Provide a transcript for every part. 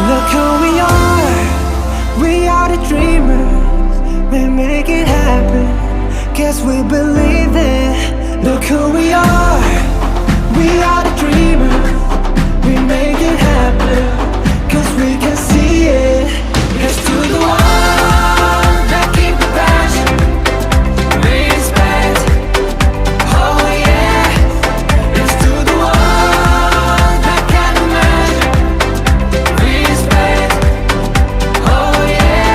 Look who we are the dreamers. We make it happen, guess we believe it. Look who we are the dreamers. We make it happen, cause we can see it. Here's to the one that keep the passion, respect. Oh yeah. Here's to the one that can imagine, respect. Oh yeah.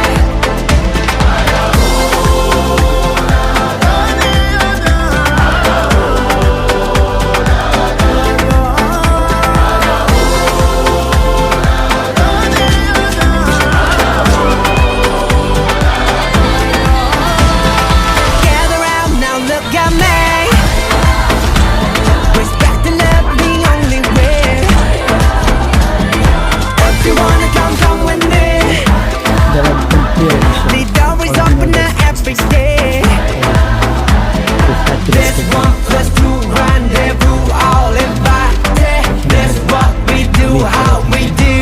Gather round now, look at me. Respect and love, the only way. If you wanna come, come with me. যারা একদম clear The door is open every day. This one plus two rendezvous, all invited. This what we do, how we do.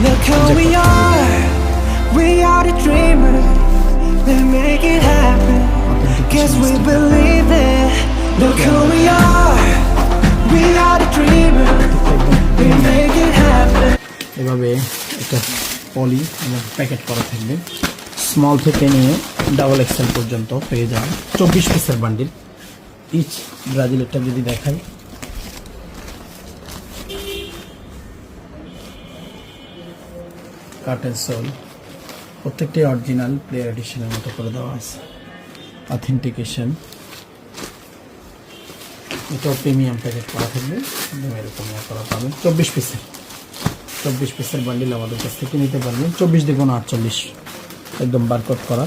Look who we are the dreamers. We make it happen, guess we believe it. Look who we are the dreamers. We make it happen. এভাবে একটা পলি এবং packet করা থাকবে। Small থেকে নিয়ে double XL পর্যন্ত পেয়ে যাবেন 24 পিসের বান্ডিল। ইচ ব্রাজিলেরটা যদি দেখাই, কাটেন সোল, প্রত্যেকটি অরিজিনাল প্লেয়ার এডিশনের মতো করে দেওয়া আছে। অথেন্টিকেশন, এটাও প্রিমিয়াম প্যাকেট করা থাকবে, একদম এরকম করা পাবেন। 24 পিসের বান্ডিল আমাদের কাছ থেকে নিতে পারবেন। 24 দেখুন 48, একদম বারকোড করা।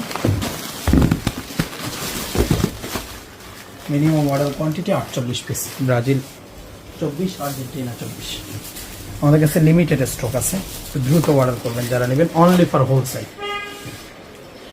Minimum order quantity 48 piece. Brazil 24, Argentina 24। আমাদের কাছে লিমিটেড স্টক আছে, দ্রুত অর্ডার করবেন যারা নেবেন, অনলি ফর হোলসেল।